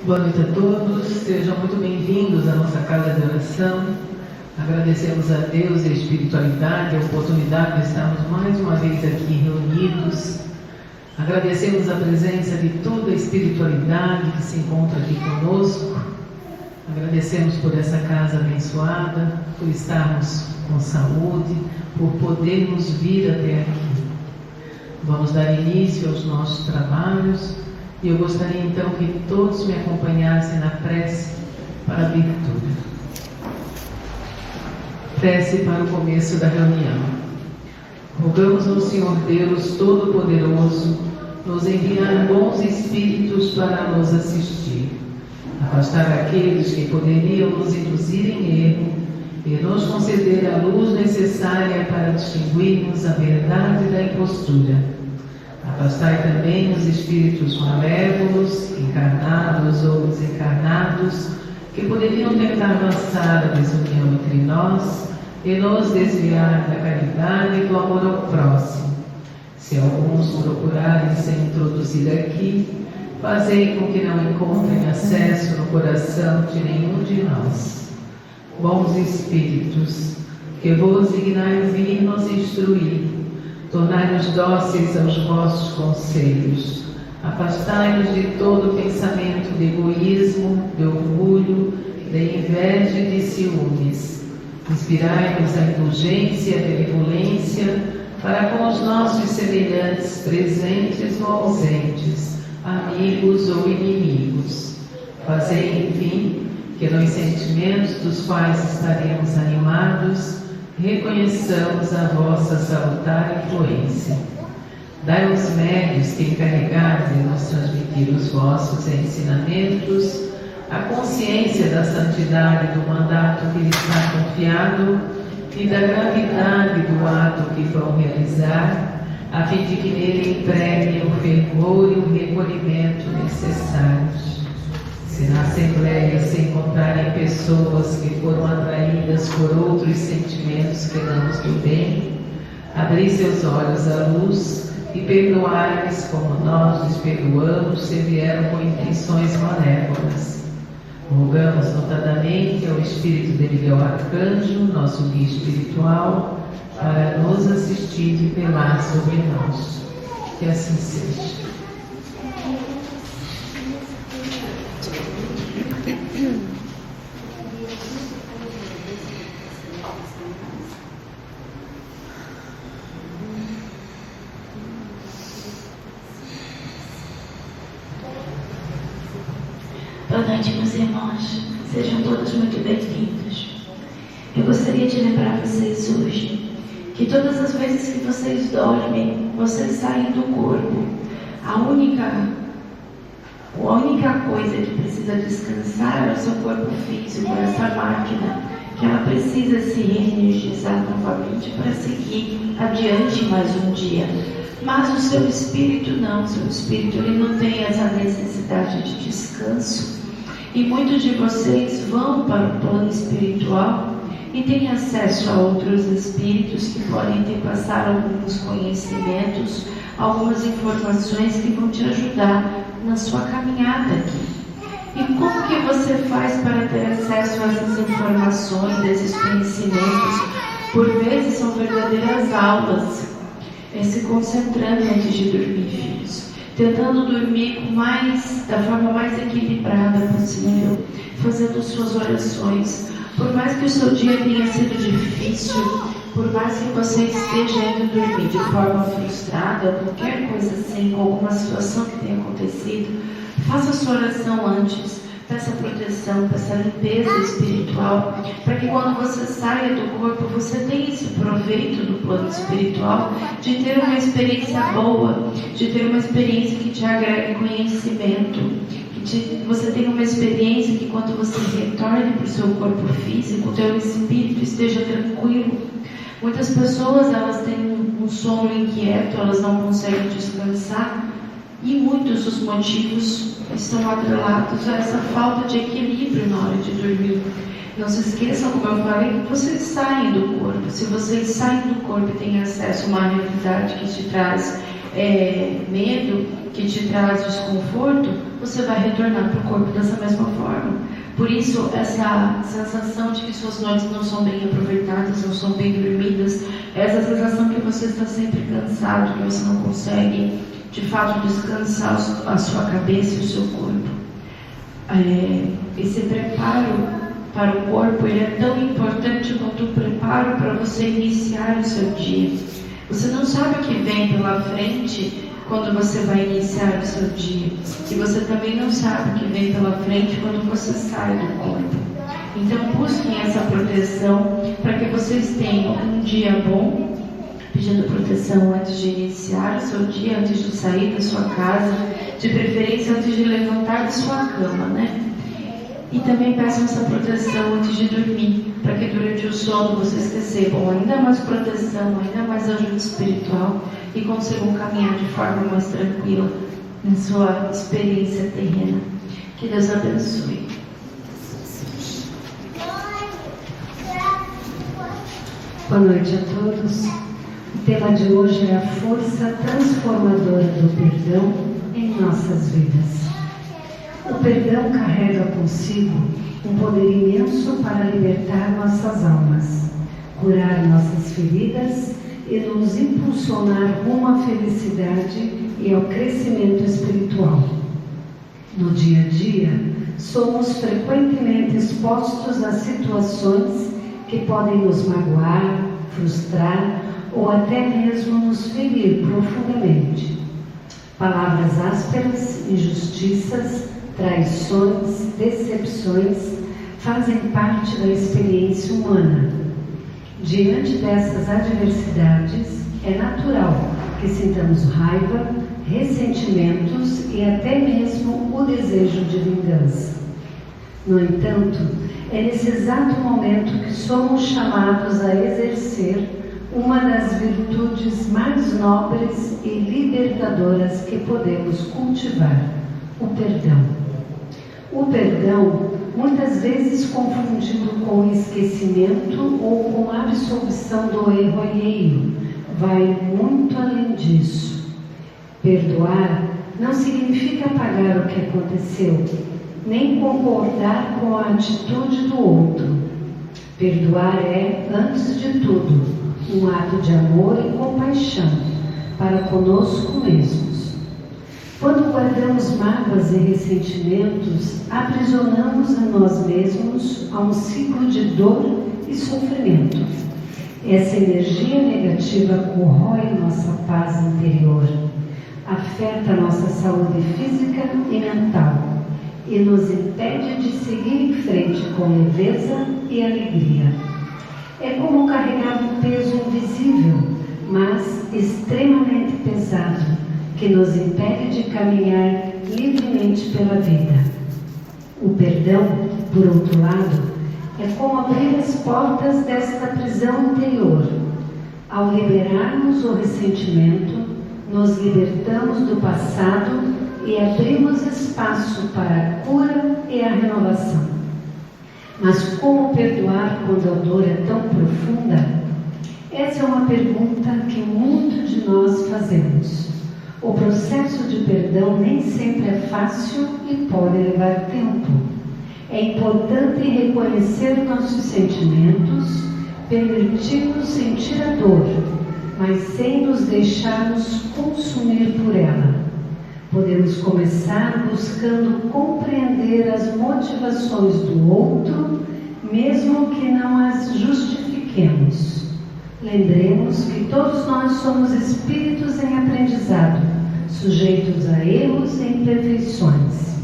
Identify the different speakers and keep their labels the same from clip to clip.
Speaker 1: Boa noite a todos, sejam muito bem-vindos à nossa casa de oração. Agradecemos a Deus e a espiritualidade, a oportunidade de estarmos mais uma vez aqui reunidos. Agradecemos a presença de toda a espiritualidade que se encontra aqui conosco. Agradecemos por essa casa abençoada, por estarmos com saúde, por podermos vir até aqui. Vamos dar início aos nossos trabalhos. E eu gostaria então que todos me acompanhassem na prece para a abertura. Prece para o começo da reunião. Rogamos ao Senhor Deus Todo-Poderoso nos enviar bons espíritos para nos assistir, afastar aqueles que poderiam nos induzir em erro e nos conceder a luz necessária para distinguirmos a verdade da impostura. Afastai também os espíritos malévolos, encarnados ou desencarnados, que poderiam tentar lançar a desunião entre nós e nos desviar da caridade e do amor ao próximo. Se alguns procurarem ser introduzir aqui, fazei com que não encontrem acesso no coração de nenhum de nós. Bons espíritos, que vos dignai vir nos instruir, tornai-nos dóceis aos vossos conselhos, afastai-nos de todo pensamento de egoísmo, de orgulho, de inveja e de ciúmes. Inspirai-nos a indulgência e a benevolência para com os nossos semelhantes, presentes ou ausentes, amigos ou inimigos. Fazei, enfim, que nos sentimentos dos quais estaremos animados, reconheçamos a vossa salutar influência. Dai aos médios que encarregados de nos transmitir os vossos ensinamentos a consciência da santidade do mandato que lhes está confiado e da gravidade do ato que vão realizar, a fim de que nele empreguem o fervor e o recolhimento necessários. Se na Assembleia se encontrarem pessoas que foram atraídas por outros sentimentos que não os do bem, abri seus olhos à luz e perdoai-lhes como nós lhes perdoamos se vieram com intenções malévolas. Rogamos notadamente ao Espírito de Miguel Arcanjo, nosso guia espiritual, para nos assistir e velar sobre nós. Que assim seja.
Speaker 2: Boa noite, meus irmãos. Sejam todos muito bem-vindos. Eu gostaria de lembrar vocês hoje que todas as vezes que vocês dormem, vocês saem do corpo. A única coisa que precisa descansar é o seu corpo físico, essa máquina, que ela precisa se reenergizar novamente para seguir adiante mais um dia. Mas o seu espírito não, o seu espírito ele não tem essa necessidade de descanso. E muitos de vocês vão para o plano espiritual e têm acesso a outros espíritos que podem te passar alguns conhecimentos, algumas informações que vão te ajudar na sua caminhada aqui. E como que você faz para ter acesso a essas informações, esses conhecimentos? Por vezes são verdadeiras aulas, se concentrando antes de dormir, filhos, tentando dormir da forma mais equilibrada possível, fazendo suas orações. Por mais que o seu dia tenha sido difícil, por mais que você esteja indo dormir de forma frustrada, qualquer coisa assim, com alguma situação que tenha acontecido, faça sua oração antes, peça proteção, peça limpeza espiritual, para que quando você saia do corpo, você tenha esse proveito do plano espiritual, de ter uma experiência boa, de ter uma experiência que te agregue conhecimento, que você tenha uma experiência que quando você retorne para o seu corpo físico, o teu espírito esteja tranquilo. Muitas pessoas, elas têm um sono inquieto, elas não conseguem descansar, e muitos dos motivos estão atrelados a essa falta de equilíbrio na hora de dormir. Não se esqueçam, como eu falei, que vocês saem do corpo. Se vocês saem do corpo e têm acesso a uma realidade que te traz medo, que te traz desconforto, você vai retornar para o corpo dessa mesma forma. Por isso, essa sensação de que suas noites não são bem aproveitadas, não são bem dormidas, essa sensação que você está sempre cansado, que você não consegue, de fato, descansar a sua cabeça e o seu corpo. Esse preparo para o corpo, ele é tão importante quanto o preparo para você iniciar o seu dia. Você não sabe o que vem pela frente quando você vai iniciar o seu dia. E você também não sabe o que vem pela frente quando você sai do corpo. Então busquem essa proteção para que vocês tenham um dia bom, pedindo proteção antes de iniciar o seu dia, antes de sair da sua casa, de preferência antes de levantar da sua cama, né? E também peçam essa proteção antes de dormir, para que durante o sono vocês recebam ainda mais proteção, ainda mais ajuda espiritual e consigam caminhar de forma mais tranquila em sua experiência terrena. Que Deus abençoe.
Speaker 3: Boa noite a todos. O tema de hoje é a força transformadora do perdão em nossas vidas. O perdão carrega consigo um poder imenso para libertar nossas almas, curar nossas feridas e nos impulsionar rumo à felicidade e ao crescimento espiritual. No dia a dia, somos frequentemente expostos a situações que podem nos magoar, frustrar ou até mesmo nos ferir profundamente. Palavras ásperas, injustiças, traições, decepções fazem parte da experiência humana. Diante dessas adversidades, é natural que sintamos raiva, ressentimentos e até mesmo o desejo de vingança. No entanto, é nesse exato momento que somos chamados a exercer uma das virtudes mais nobres e libertadoras que podemos cultivar: o perdão. O perdão, muitas vezes confundido com esquecimento ou com absolvição do erro alheio, vai muito além disso. Perdoar não significa apagar o que aconteceu, nem concordar com a atitude do outro. Perdoar é, antes de tudo, um ato de amor e compaixão para conosco mesmos. Quando guardamos mágoas e ressentimentos, aprisionamos a nós mesmos a um ciclo de dor e sofrimento. Essa energia negativa corrói nossa paz interior, afeta nossa saúde física e mental e nos impede de seguir em frente com leveza e alegria. É como carregar um peso invisível, mas extremamente pesado, que nos impede de caminhar livremente pela vida. O perdão, por outro lado, é como abrir as portas desta prisão interior. Ao liberarmos o ressentimento, nos libertamos do passado e abrimos espaço para a cura e a renovação. Mas como perdoar quando a dor é tão profunda? Essa é uma pergunta que muitos de nós fazemos. O processo de perdão nem sempre é fácil e pode levar tempo. É importante reconhecer nossos sentimentos, permitir-nos sentir a dor, mas sem nos deixarmos consumir por ela. Podemos começar buscando compreender as motivações do outro, mesmo que não as justifiquemos. Lembremos que todos nós somos espíritos em aprendizado, sujeitos a erros e imperfeições.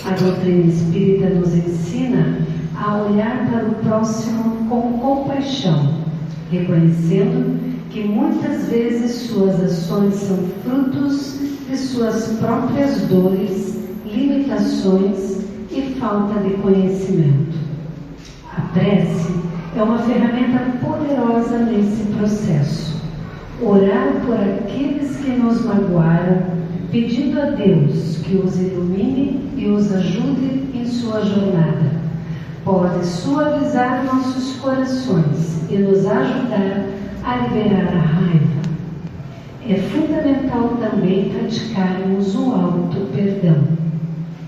Speaker 3: A doutrina espírita nos ensina a olhar para o próximo com compaixão, reconhecendo que muitas vezes suas ações são frutos de suas próprias dores, limitações e falta de conhecimento. A prece é uma ferramenta poderosa nesse processo. Orar por aqueles que nos magoaram, pedindo a Deus que os ilumine e os ajude em sua jornada, pode suavizar nossos corações e nos ajudar a liberar a raiva. É fundamental também praticarmos o auto-perdão.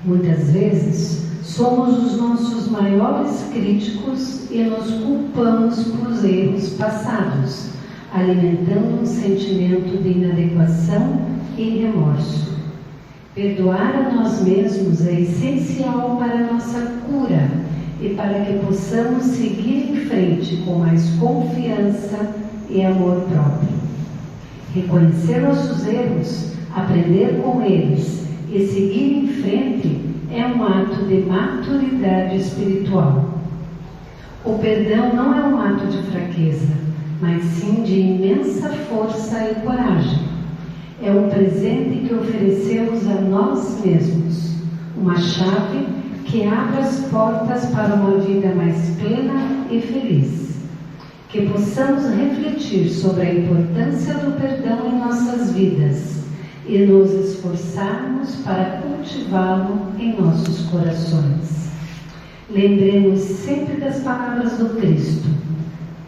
Speaker 3: Muitas vezes, somos os nossos maiores críticos e nos culpamos por erros passados, alimentando um sentimento de inadequação e remorso. Perdoar a nós mesmos é essencial para a nossa cura e para que possamos seguir em frente com mais confiança e amor próprio. Reconhecer nossos erros, aprender com eles e seguir em frente é um ato de maturidade espiritual. O perdão não é um ato de fraqueza, mas sim de imensa força e coragem. É um presente que oferecemos a nós mesmos, uma chave que abre as portas para uma vida mais plena e feliz. Que possamos refletir sobre a importância do perdão em nossas vidas e nos esforçarmos para cultivá-lo em nossos corações. Lembremos sempre das palavras do Cristo: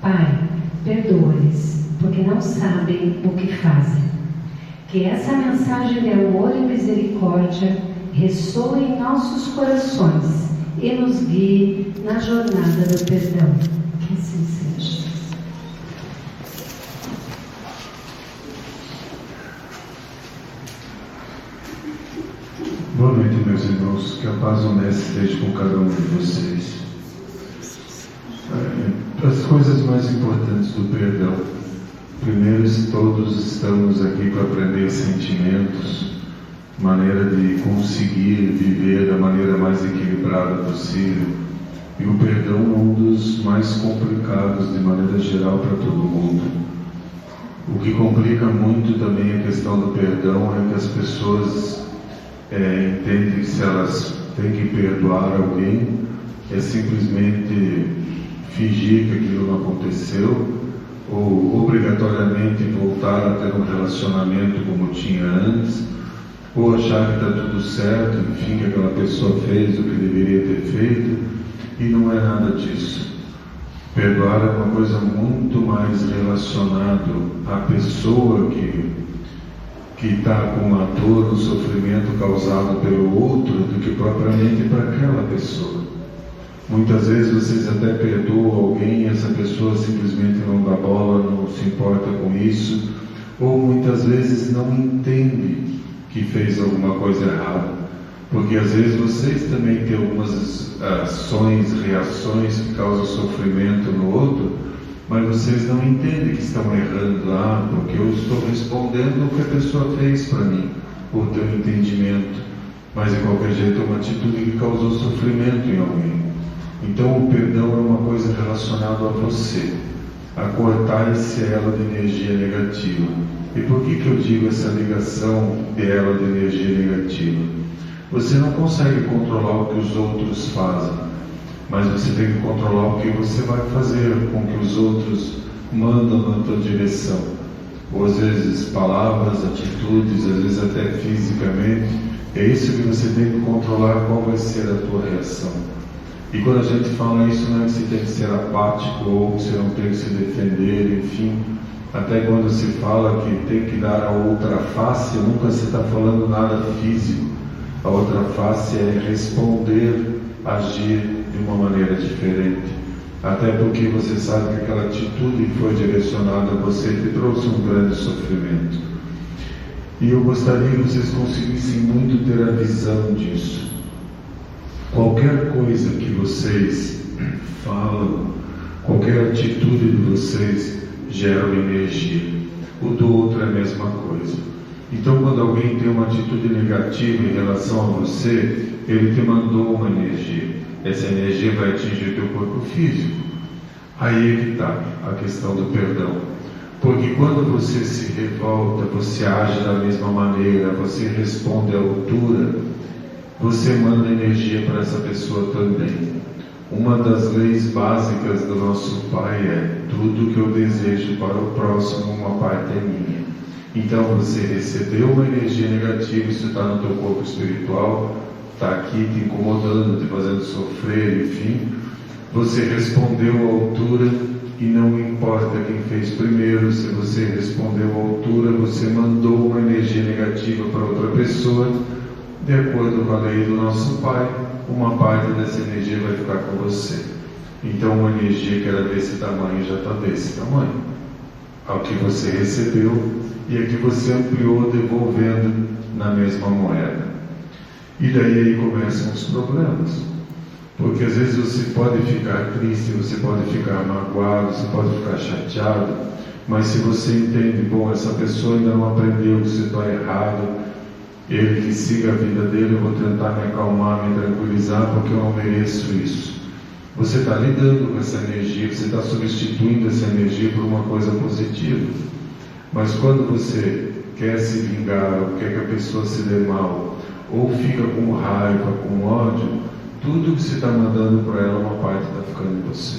Speaker 3: Pai, perdoa-lhes, porque não sabem o que fazem. Que essa mensagem de amor e misericórdia ressoe em nossos corações e nos guie na jornada do perdão. Que assim seja.
Speaker 4: Boa noite, meus irmãos. Que a paz do Mestre esteja com cada um de vocês. As coisas mais importantes do perdão. Primeiro, todos estamos aqui para aprender sentimentos, maneira de conseguir viver da maneira mais equilibrada possível. E o perdão é um dos mais complicados de maneira geral para todo mundo. O que complica muito também a questão do perdão é que as pessoas entendem que se elas têm que perdoar alguém, é simplesmente fingir que aquilo não aconteceu, ou obrigatoriamente voltar a ter um relacionamento como tinha antes, ou achar que está tudo certo, enfim, que aquela pessoa fez o que deveria ter feito, e não é nada disso. Perdoar é uma coisa muito mais relacionada à pessoa que está com a dor, o sofrimento causado pelo outro, do que propriamente para aquela pessoa. Muitas vezes vocês até perdoam alguém e essa pessoa simplesmente não dá bola, não se importa com isso, ou muitas vezes não entende que fez alguma coisa errada, porque às vezes vocês também têm algumas ações, reações que causam sofrimento no outro, mas vocês não entendem que estão errando lá, porque eu estou respondendo o que a pessoa fez para mim, por ter um entendimento, mas de qualquer jeito é uma atitude que causou sofrimento em alguém. Então o perdão é uma coisa relacionada a você, a cortar esse elo de energia negativa. E por que eu digo essa ligação de elo de energia negativa? Você não consegue controlar o que os outros fazem, mas você tem que controlar o que você vai fazer com que os outros mandam na tua direção. Ou às vezes palavras, atitudes, às vezes até fisicamente. É isso que você tem que controlar, qual vai ser a tua reação. E quando a gente fala isso, não é que você tem que ser apático ou que você não tem que se defender, enfim. Até quando se fala que tem que dar a outra face, nunca se está falando nada físico. A outra face é responder, agir de uma maneira diferente. Até porque você sabe que aquela atitude que foi direcionada a você te trouxe um grande sofrimento. E eu gostaria que vocês conseguissem muito ter a visão disso. Qualquer coisa que vocês falam, qualquer atitude de vocês gera uma energia. O do outro é a mesma coisa. Então, quando alguém tem uma atitude negativa em relação a você, ele te mandou uma energia. Essa energia vai atingir o teu corpo físico. Aí é que está a questão do perdão. Porque quando você se revolta, você age da mesma maneira, você responde à altura, você manda energia para essa pessoa também. Uma das leis básicas do nosso Pai é: tudo que eu desejo para o próximo, uma parte é minha. Então você recebeu uma energia negativa, isso está no teu corpo espiritual, está aqui te incomodando, te fazendo sofrer, enfim. Você respondeu à altura, e não importa quem fez primeiro, se você respondeu à altura, você mandou uma energia negativa para outra pessoa, de acordo com a lei do nosso Pai, uma parte dessa energia vai ficar com você. Então uma energia que era desse tamanho já está desse tamanho, ao que você recebeu e a que você ampliou devolvendo na mesma moeda. E daí aí começam os problemas, porque às vezes você pode ficar triste, você pode ficar magoado, você pode ficar chateado, mas se você entende, bom, essa pessoa ainda não aprendeu que você está errado, ele que siga a vida dele, eu vou tentar me acalmar, me tranquilizar, porque eu não mereço isso. Você está lidando com essa energia, você está substituindo essa energia por uma coisa positiva. Mas quando você quer se vingar, ou quer que a pessoa se dê mal, ou fica com raiva, com ódio, tudo que você está mandando para ela, uma parte está ficando em você.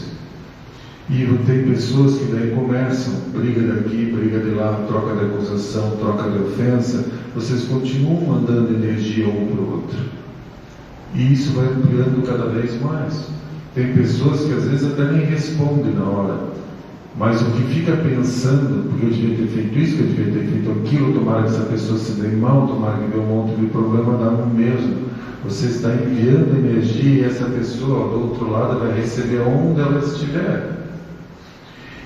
Speaker 4: E tem pessoas que daí começam, briga daqui, briga de lá, troca de acusação, troca de ofensa, vocês continuam mandando energia um para o outro. E isso vai ampliando cada vez mais. Tem pessoas que às vezes até nem respondem na hora, mas o que fica pensando, porque eu devia ter feito isso, que eu devia ter feito aquilo, tomara que essa pessoa se dê mal, tomara que dê um monte de problema, dá no mesmo. Você está enviando energia e essa pessoa do outro lado vai receber onde ela estiver.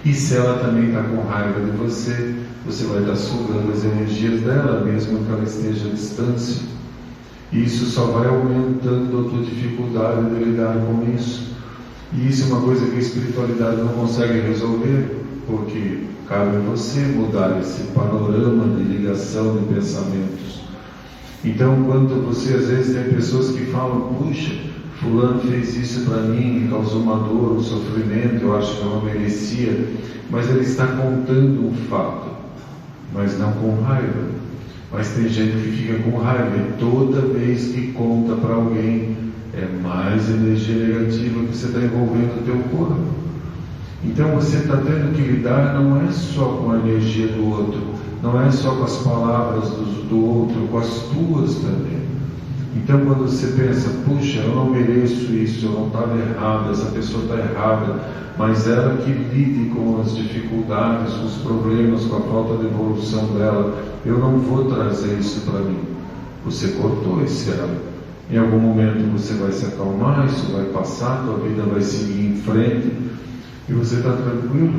Speaker 4: E se ela também está com raiva de você, você vai estar sugando as energias dela, mesmo que ela esteja à distância. E isso só vai aumentando a tua dificuldade de lidar com isso. E isso é uma coisa que a espiritualidade não consegue resolver, porque cabe a você mudar esse panorama de ligação de pensamentos. Então, quando você, às vezes, tem pessoas que falam, puxa, fulano fez isso para mim, me causou uma dor, um sofrimento, eu acho que eu não merecia, mas ele está contando um fato, mas não com raiva. Mas tem gente que fica com raiva e toda vez que conta para alguém, é mais energia negativa que você está envolvendo o teu corpo. Então você está tendo que lidar não é só com a energia do outro, não é só com as palavras do outro, com as tuas também. Então quando você pensa, puxa, eu não mereço isso, eu não estava errado, essa pessoa está errada, mas ela que lide com as dificuldades, com os problemas, com a falta de evolução dela, eu não vou trazer isso para mim. Você cortou esse elo. Em algum momento você vai se acalmar, isso vai passar, tua vida vai seguir em frente e você está tranquilo.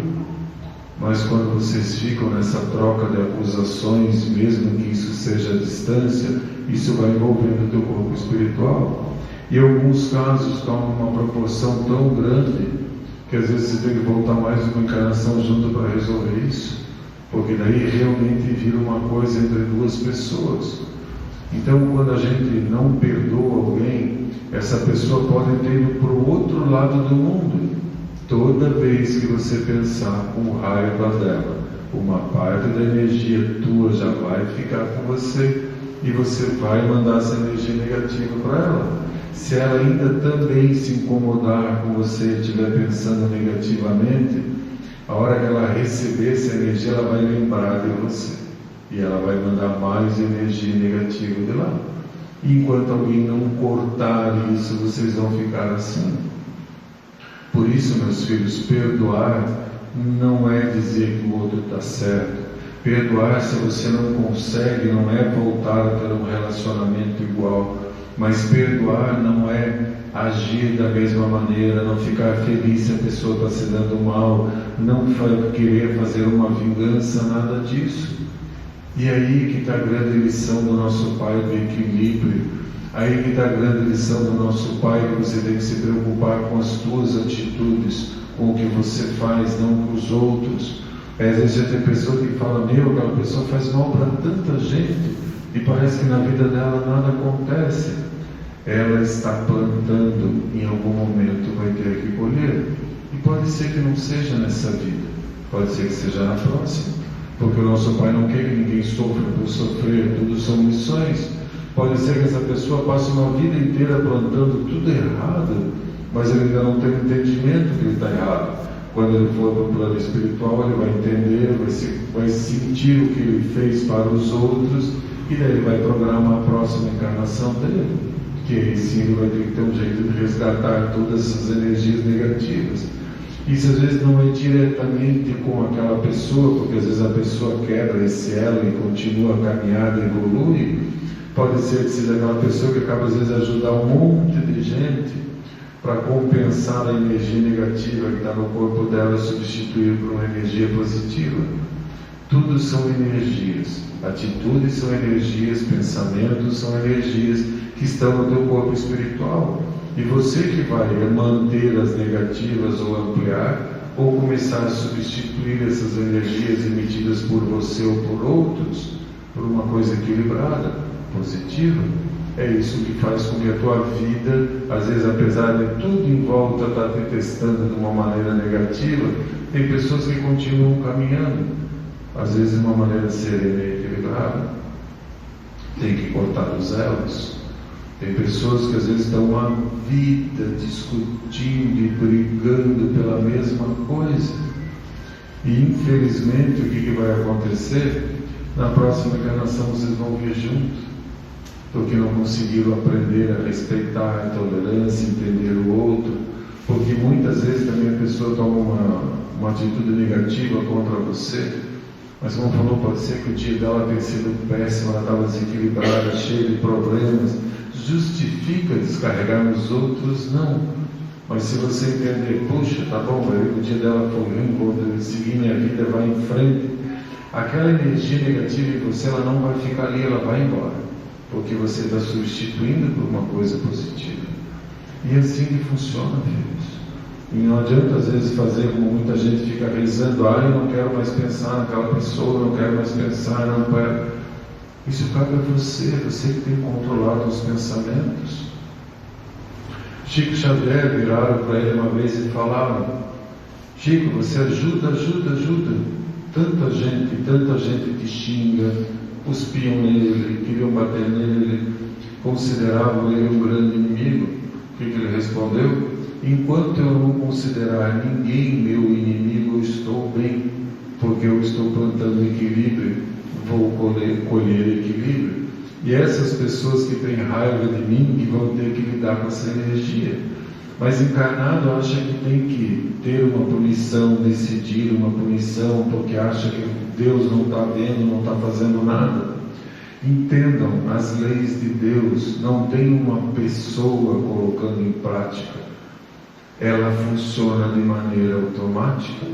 Speaker 4: Mas quando vocês ficam nessa troca de acusações, mesmo que isso seja à distância, isso vai envolvendo o teu corpo espiritual. E em alguns casos toma uma proporção tão grande que às vezes você tem que voltar mais uma encarnação junto para resolver isso, porque daí realmente vira uma coisa entre duas pessoas. Então, quando a gente não perdoa alguém, essa pessoa pode ter ido para o outro lado do mundo. Toda vez que você pensar com raiva dela, uma parte da energia tua já vai ficar com você e você vai mandar essa energia negativa para ela. Se ela ainda também se incomodar com você e estiver pensando negativamente, a hora que ela receber essa energia, ela vai lembrar de você. E ela vai mandar mais energia negativa de lá. E enquanto alguém não cortar isso, vocês vão ficar assim. Por isso, meus filhos, perdoar não é dizer que o outro está certo. Perdoar, se você não consegue, não é voltar a ter um relacionamento igual. Mas perdoar não é agir da mesma maneira, não ficar feliz se a pessoa está se dando mal, não querer fazer uma vingança, nada disso. E aí que está a grande lição do nosso Pai do equilíbrio, aí que está a grande lição do nosso Pai, que você tem que se preocupar com as tuas atitudes, com o que você faz, não com os outros. Às vezes já tem pessoa que fala, aquela pessoa faz mal para tanta gente, e parece que na vida dela nada acontece. Ela está plantando, em algum momento vai ter que colher. E pode ser que não seja nessa vida, pode ser que seja na próxima. Porque o nosso Pai não quer que ninguém sofra por sofrer, tudo são lições. Pode ser que essa pessoa passe uma vida inteira plantando tudo errado, mas ele ainda não tem entendimento que ele está errado. Quando ele for para o plano espiritual, ele vai entender, vai sentir o que ele fez para os outros, e daí ele vai programar a próxima encarnação dele, que aí sim ele vai ter que ter um jeito de resgatar todas essas energias negativas. Isso às vezes não é diretamente com aquela pessoa, porque às vezes a pessoa quebra esse elo e continua a caminhada, evolui. Pode ser que seja aquela pessoa que acaba às vezes ajudar um monte de gente para compensar a energia negativa que está no corpo dela e substituir por uma energia positiva. Tudo são energias. Atitudes são energias, pensamentos são energias que estão no teu corpo espiritual. E você que vai manter as negativas ou ampliar, ou começar a substituir essas energias emitidas por você ou por outros, por uma coisa equilibrada, positiva. É isso que faz com que a tua vida, às vezes apesar de tudo em volta estar te testando de uma maneira negativa, tem pessoas que continuam caminhando, às vezes de uma maneira serena e equilibrada. Tem que cortar os elos. Tem pessoas que às vezes estão a vida discutindo e brigando pela mesma coisa. E infelizmente o que vai acontecer? Na próxima encarnação vocês vão vir juntos, porque não conseguiram aprender a respeitar a tolerância, entender o outro, porque muitas vezes também a pessoa toma uma atitude negativa contra você, mas como falou, pode ser que o dia dela tenha sido péssimo, ela estava desequilibrada, cheia de problemas. Justifica descarregar nos outros? Não. Mas se você entender, puxa, tá bom, o dia dela foi ruim, vou seguir minha vida, vai em frente, aquela energia negativa em você, ela não vai ficar ali, ela vai embora, porque você está substituindo por uma coisa positiva. E assim que funciona, filhos. E não adianta às vezes fazer como muita gente fica rezando, eu não quero mais pensar naquela pessoa, não quero mais pensar, não quero. Isso cabe a você, você que tem controlado os pensamentos. Chico Xavier viraram para ele uma vez e falaram: Chico, você ajuda. Tanta gente te xinga, cuspiam nele, queriam bater nele, consideravam ele um grande inimigo. O que ele respondeu? Enquanto eu não considerar ninguém meu inimigo, eu estou bem, porque eu estou plantando equilíbrio, vou colher equilíbrio. E essas pessoas que têm raiva de mim, que vão ter que lidar com essa energia. Mas encarnado acha que tem que ter uma punição, decidir uma punição, porque acha que Deus não está vendo, não está fazendo nada. Entendam, as leis de Deus não tem uma pessoa colocando em prática. Ela funciona de maneira automática.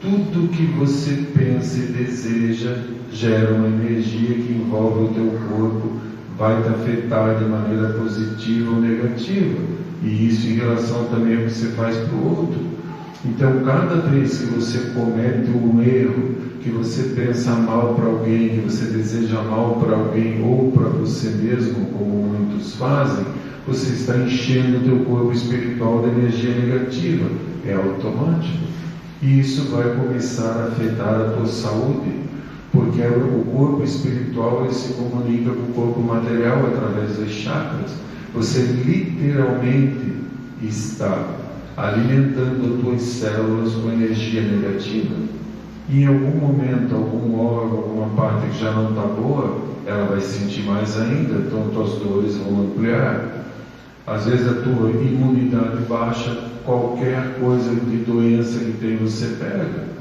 Speaker 4: Tudo que você pensa e deseja gera uma energia que envolve o teu corpo, vai te afetar de maneira positiva ou negativa. E isso em relação também ao que você faz para o outro. Então, cada vez que você comete um erro, que você pensa mal para alguém, que você deseja mal para alguém ou para você mesmo, como muitos fazem, você está enchendo o teu corpo espiritual de energia negativa. É automático. E isso vai começar a afetar a tua saúde, porque o corpo espiritual ele se comunica com o corpo material através dos chakras. Você literalmente está alimentando as tuas células com energia negativa. E em algum momento, algum órgão, alguma parte que já não está boa, ela vai sentir mais ainda, então as tuas dores vão ampliar. Às vezes a tua imunidade baixa, qualquer coisa de doença que tem você pega.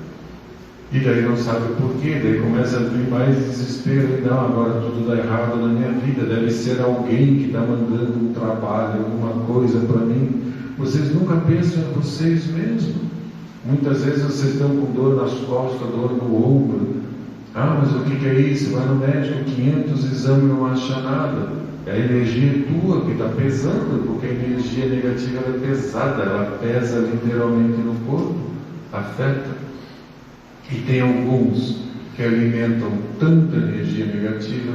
Speaker 4: E daí não sabe por quê, daí começa a vir mais desespero, e não, agora tudo dá errado na minha vida, deve ser alguém que está mandando um trabalho, alguma coisa para mim. Vocês nunca pensam em vocês mesmos. Muitas vezes vocês estão com dor nas costas, dor no ombro. Ah, mas o que é isso? Vai no médico, 500 exames, não acha nada. É a energia tua que está pesando, porque a energia negativa ela é pesada, ela pesa literalmente no corpo, afeta. E tem alguns que alimentam tanta energia negativa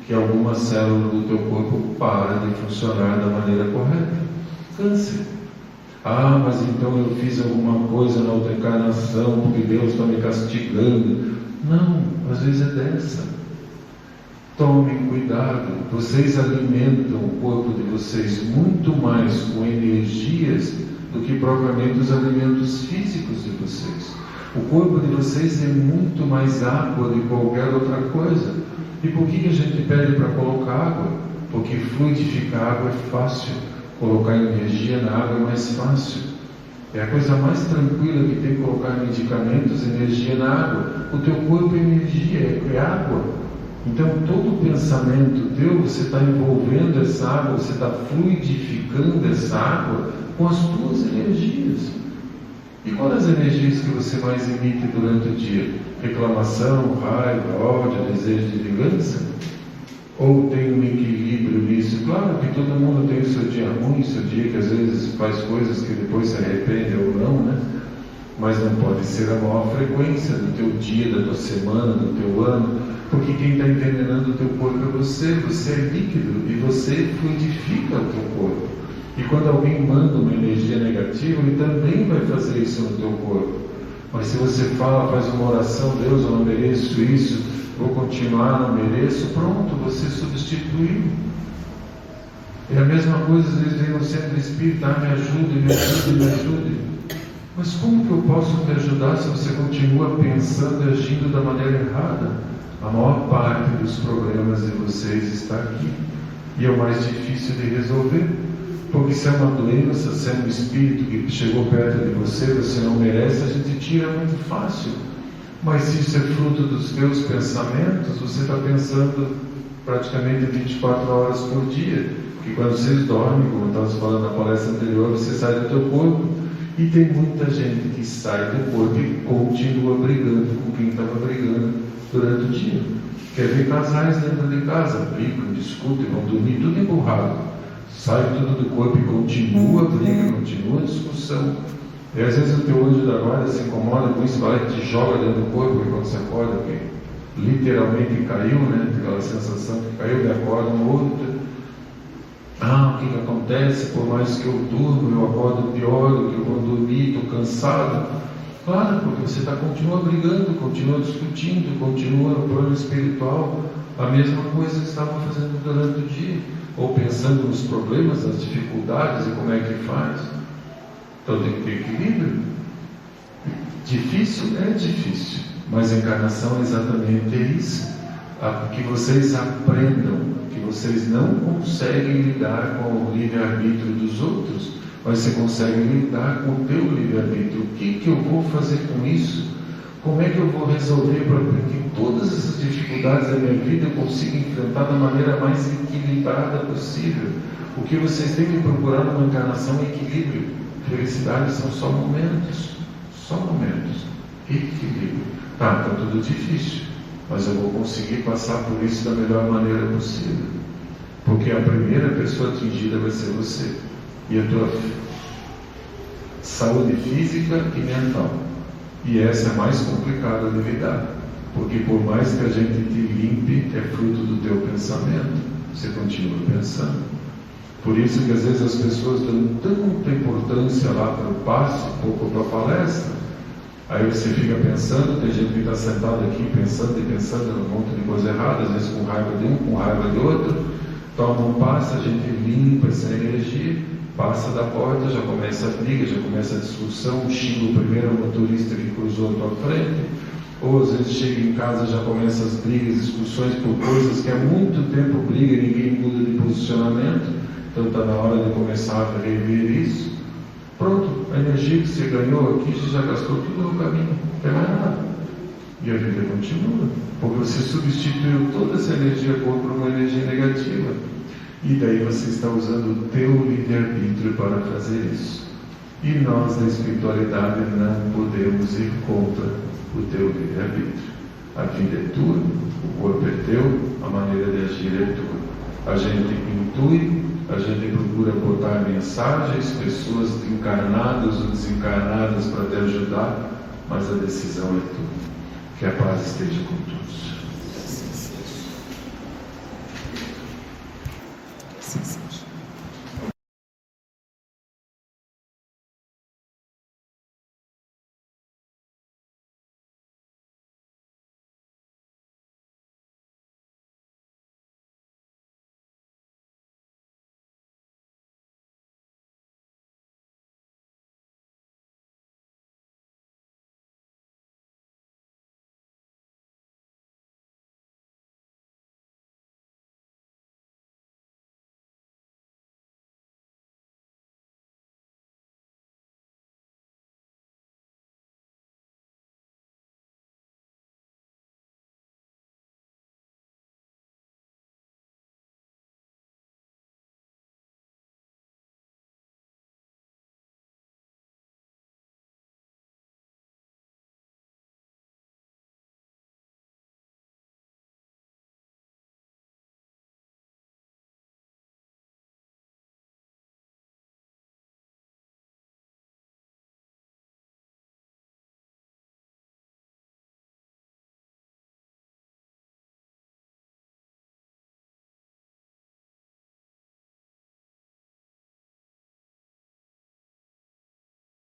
Speaker 4: que alguma célula do teu corpo para de funcionar da maneira correta. Câncer. Ah, mas então eu fiz alguma coisa na outra encarnação porque Deus está me castigando. Não, às vezes é dessa. Tomem cuidado, vocês alimentam o corpo de vocês muito mais com energias do que propriamente os alimentos físicos de vocês. O corpo de vocês é muito mais água do que qualquer outra coisa. E por que a gente pede para colocar água? Porque fluidificar água é fácil, colocar energia na água é mais fácil. É a coisa mais tranquila que tem colocar medicamentos, energia na água. O teu corpo é energia, é água. Então todo pensamento teu, você está envolvendo essa água, você está fluidificando essa água com as tuas energias. E quais as energias que você mais emite durante o dia? Reclamação, raiva, ódio, desejo de vingança? Ou tem um equilíbrio nisso? Claro que todo mundo tem o seu dia ruim, o seu dia que às vezes faz coisas que depois se arrepende ou não, né? Mas não pode ser a maior frequência do teu dia, da tua semana, do teu ano, porque quem está envenenando o teu corpo é você é líquido e você fluidifica o teu corpo. E quando alguém manda uma energia negativa, ele também vai fazer isso no teu corpo. Mas se você faz uma oração, Deus, eu não mereço isso, vou continuar, não mereço, pronto, você substituiu. É a mesma coisa, às vezes vem no centro espírita, me ajude, me ajude, me ajude. Mas como que eu posso te ajudar se você continua pensando e agindo da maneira errada? A maior parte dos problemas de vocês está aqui. E é o mais difícil de resolver. Porque se é uma doença, se é um espírito que chegou perto de você, você não merece, a gente tira muito fácil. Mas se isso é fruto dos teus pensamentos, você está pensando praticamente 24 horas por dia. Porque quando vocês dormem, como estávamos falando na palestra anterior, você sai do teu corpo. E tem muita gente que sai do corpo e continua brigando com quem estava brigando durante o dia. Quer ver casais dentro de casa, brigam, discutem, vão dormir tudo emburrado. Sai tudo do corpo e continua a briga, continua a discussão. E às vezes o teu anjo da guarda se incomoda com isso, vai e te joga dentro do corpo, e quando você acorda, que literalmente caiu, né? Aquela sensação que caiu, me acorda um outro. O que acontece? Por mais que eu durmo, eu acordo pior do que eu vou dormir, estou cansado. Claro, porque você continua brigando, continua discutindo, continua no plano espiritual a mesma coisa que estava fazendo durante o dia, ou pensando nos problemas, nas dificuldades e como é que faz. Então tem que ter equilíbrio. Difícil? É difícil, mas a encarnação é exatamente isso. Que vocês aprendam que vocês não conseguem lidar com o livre-arbítrio dos outros, mas você consegue lidar com o teu livre-arbítrio. O que eu vou fazer com isso? Como é que eu vou resolver para que todas essas dificuldades da minha vida eu consiga enfrentar da maneira mais equilibrada possível? O que vocês têm que procurar numa encarnação é equilíbrio. Felicidade são só momentos. Equilíbrio. Tá tudo difícil, mas eu vou conseguir passar por isso da melhor maneira possível. Porque a primeira pessoa atingida vai ser você. E a tua saúde física e mental. E essa é a mais complicada de lidar. Porque por mais que a gente te limpe, é fruto do teu pensamento. Você continua pensando. Por isso que às vezes as pessoas dão tanta importância lá para o passe, pouco para a palestra. Aí você fica pensando, tem gente que está sentado aqui pensando num monte de coisa errada, às vezes com raiva de um, com raiva de outro. Toma um passe, a gente limpa essa energia, passa da porta, já começa a briga, já começa a discussão, xinga o primeiro motorista que cruzou a tua frente, ou às vezes chega em casa já começa as brigas, discussões por coisas que há muito tempo briga e ninguém muda de posicionamento, então está na hora de começar a rever isso. Pronto, a energia que você ganhou aqui, você já gastou tudo no caminho, não tem mais nada. E a vida continua, porque você substituiu toda essa energia boa por uma energia negativa. E daí você está usando o teu livre-arbítrio para fazer isso. E nós, da espiritualidade, não podemos ir contra o teu livre-arbítrio. A vida é tua, o corpo é teu, a maneira de agir é tua. A gente intui, a gente procura botar mensagens, pessoas encarnadas ou desencarnadas para te ajudar, mas a decisão é tua. Que a paz esteja com todos.